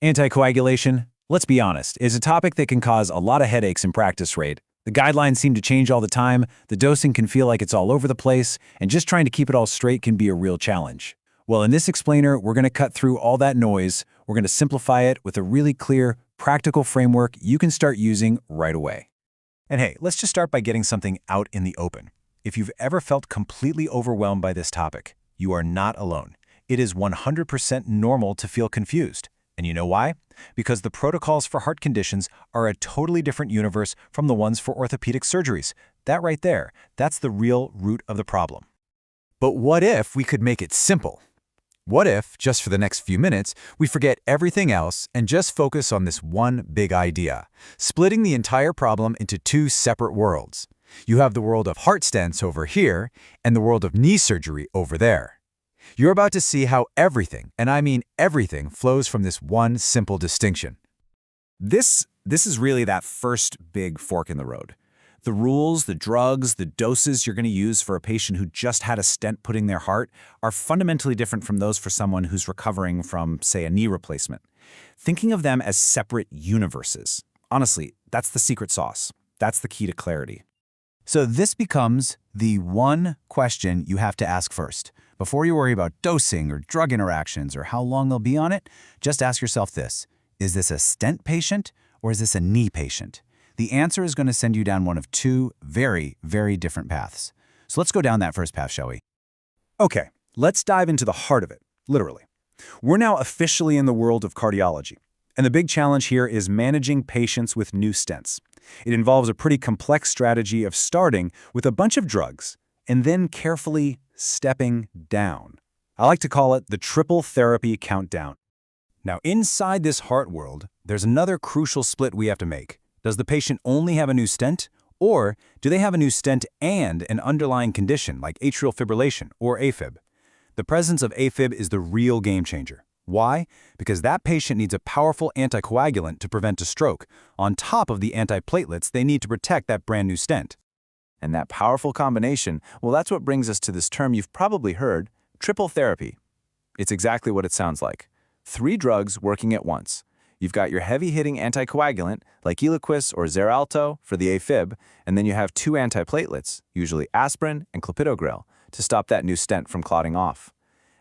Anticoagulation, let's be honest, is a topic that can cause a lot of headaches in practice rate. The guidelines seem to change all the time, the dosing can feel like it's all over the place, and just trying to keep it all straight can be a real challenge. Well, in this explainer, we're going to cut through all that noise, we're going to simplify it with a really clear, practical framework you can start using right away. And hey, let's just start by getting something out in the open. If you've ever felt completely overwhelmed by this topic, you are not alone. It is 100% normal to feel confused. And you know why? Because the protocols for heart conditions are a totally different universe from the ones for orthopedic surgeries. That right there, that's the real root of the problem. But what if we could make it simple? What if, just for the next few minutes, we forget everything else and just focus on this one big idea, splitting the entire problem into two separate worlds? You have the world of heart stents over here and the world of knee surgery over there. You're about to see how everything, and I mean everything, flows from this one simple distinction. This is really that first big fork in the road. The rules, the drugs, the doses you're going to use for a patient who just had a stent put in their heart are fundamentally different from those for someone who's recovering from, say, a knee replacement. Thinking of them as separate universes. Honestly, that's the secret sauce. That's the key to clarity. So this becomes the one question you have to ask first. Before you worry about dosing or drug interactions or how long they'll be on it, just ask yourself this. Is this a stent patient or is this a knee patient? The answer is going to send you down one of two very, very different paths. So let's go down that first path, shall we? Okay, let's dive into the heart of it, literally. We're now officially in the world of cardiology. And the big challenge here is managing patients with new stents. It involves a pretty complex strategy of starting with a bunch of drugs and then carefully stepping down. I like to call it the triple therapy countdown. Now, inside this heart world, there's another crucial split we have to make. Does the patient only have a new stent, or do they have a new stent and an underlying condition like atrial fibrillation or AFib? The presence of AFib is the real game changer. Why? Because that patient needs a powerful anticoagulant to prevent a stroke, on top of the antiplatelets they need to protect that brand new stent. And that powerful combination, well, that's what brings us to this term you've probably heard, triple therapy. It's exactly what it sounds like. 3 drugs working at once. You've got your heavy-hitting anticoagulant, like Eliquis or Xarelto for the AFib, and then you have 2 antiplatelets, usually aspirin and clopidogrel, to stop that new stent from clotting off.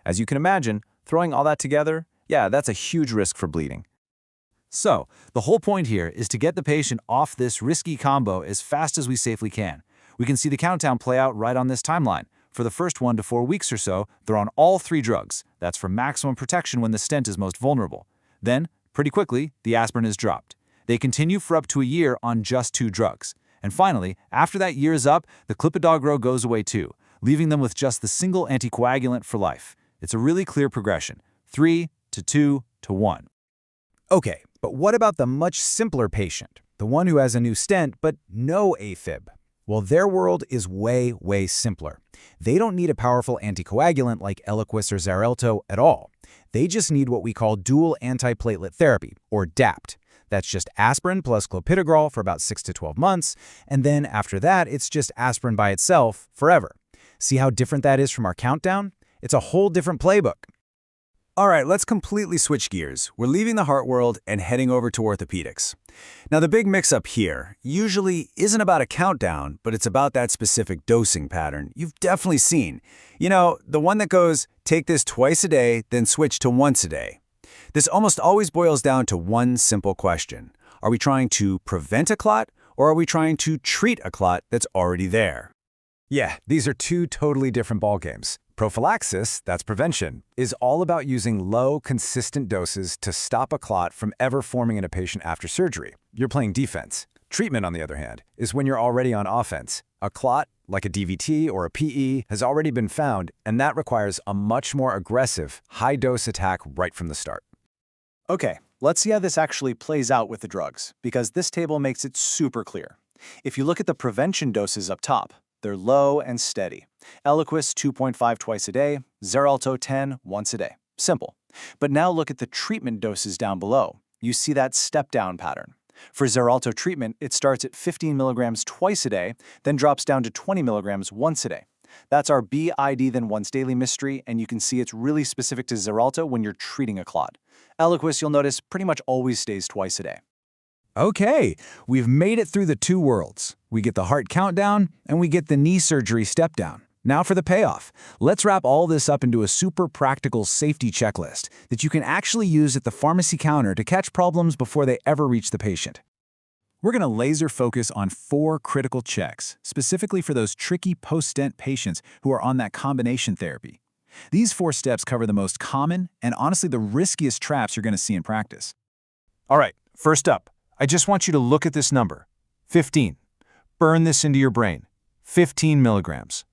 As you can imagine, throwing all that together, yeah, that's a huge risk for bleeding. So, the whole point here is to get the patient off this risky combo as fast as we safely can. We can see the countdown play out right on this timeline. For the first 1 to 4 weeks or so, they're on all 3 drugs. That's for maximum protection when the stent is most vulnerable. Then, pretty quickly, the aspirin is dropped. They continue for up to a year on just 2 drugs. And finally, after that year is up, the clopidogrel goes away too, leaving them with just the single anticoagulant for life. It's a really clear progression, 3 to 2 to 1. Okay, but what about the much simpler patient, the one who has a new stent but no AFib? Well, their world is way, way simpler. They don't need a powerful anticoagulant like Eliquis or Xarelto at all. They just need what we call dual antiplatelet therapy, or DAPT. That's just aspirin plus clopidogrel for about 6 to 12 months, and then after that, it's just aspirin by itself forever. See how different that is from our countdown? It's a whole different playbook. All right, let's completely switch gears. We're leaving the heart world and heading over to orthopedics. Now, the big mix-up here usually isn't about a countdown, but it's about that specific dosing pattern you've definitely seen. You know, the one that goes, take this twice a day, then switch to once a day. This almost always boils down to one simple question. Are we trying to prevent a clot, or are we trying to treat a clot that's already there? Yeah, these are 2 totally different ballgames. Prophylaxis, that's prevention, is all about using low, consistent doses to stop a clot from ever forming in a patient after surgery. You're playing defense. Treatment, on the other hand, is when you're already on offense. A clot, like a DVT or a PE, has already been found, and that requires a much more aggressive, high-dose attack right from the start. Okay, let's see how this actually plays out with the drugs, because this table makes it super clear. If you look at the prevention doses up top, they're low and steady. Eliquis 2.5 twice a day, Xarelto 10 once a day. Simple. But now look at the treatment doses down below. You see that step-down pattern. For Xarelto treatment, it starts at 15 milligrams twice a day, then drops down to 20 milligrams once a day. That's our BID then once daily mystery, and you can see it's really specific to Xarelto when you're treating a clot. Eliquis, you'll notice, pretty much always stays twice a day. Okay, we've made it through the two worlds. We get the heart countdown, and we get the knee surgery step down. Now for the payoff. Let's wrap all this up into a super practical safety checklist that you can actually use at the pharmacy counter to catch problems before they ever reach the patient. We're going to laser focus on 4 critical checks, specifically for those tricky post-stent patients who are on that combination therapy. These 4 steps cover the most common and honestly the riskiest traps you're going to see in practice. All right, first up, I just want you to look at this number, 15. Burn this into your brain, 15 milligrams.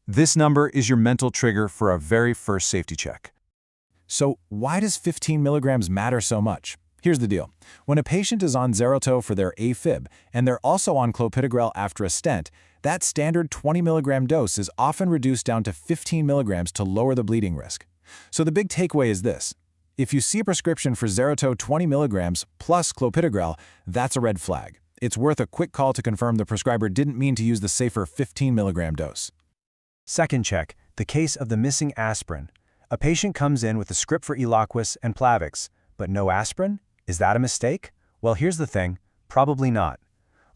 This number is your mental trigger for our very first safety check. So why does 15 milligrams matter so much? Here's the deal. When a patient is on Xarelto for their AFib and they're also on clopidogrel after a stent, that standard 20 milligram dose is often reduced down to 15 milligrams to lower the bleeding risk. So the big takeaway is this. If you see a prescription for Xarelto 20 milligrams plus clopidogrel, that's a red flag. It's worth a quick call to confirm the prescriber didn't mean to use the safer 15 milligram dose. Second check, the case of the missing aspirin. A patient comes in with a script for Eliquis and Plavix, but no aspirin? Is that a mistake? Well, here's the thing, probably not.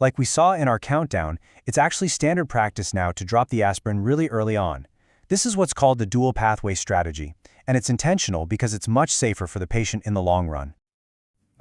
Like we saw in our countdown, it's actually standard practice now to drop the aspirin really early on. This is what's called the dual pathway strategy, and it's intentional because it's much safer for the patient in the long run.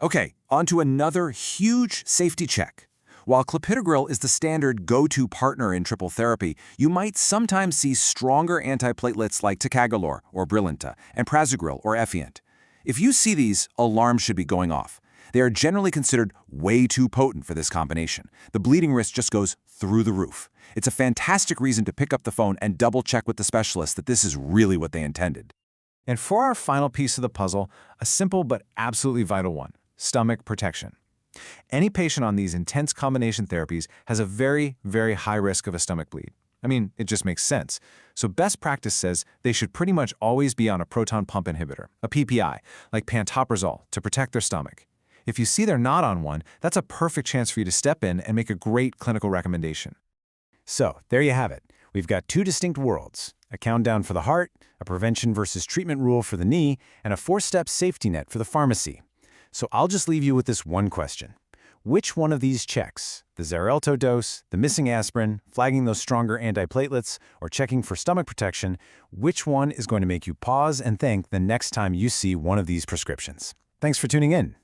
Okay, on to another huge safety check. While clopidogrel is the standard go-to partner in triple therapy, you might sometimes see stronger antiplatelets like ticagrelor or Brilinta and prasugrel or Effient. If you see these, alarms should be going off. They are generally considered way too potent for this combination. The bleeding risk just goes through the roof. It's a fantastic reason to pick up the phone and double-check with the specialist that this is really what they intended. And for our final piece of the puzzle, a simple but absolutely vital one, stomach protection. Any patient on these intense combination therapies has a very, very high risk of a stomach bleed. I mean, it just makes sense. So best practice says they should pretty much always be on a proton pump inhibitor, a PPI, like pantoprazole, to protect their stomach. If you see they're not on one, that's a perfect chance for you to step in and make a great clinical recommendation. So there you have it. We've got 2 distinct worlds, a countdown for the heart, a prevention versus treatment rule for the knee, and a 4-step safety net for the pharmacy. So I'll just leave you with this one question. Which one of these checks, the Xarelto dose, the missing aspirin, flagging those stronger antiplatelets, or checking for stomach protection, which one is going to make you pause and think the next time you see one of these prescriptions? Thanks for tuning in.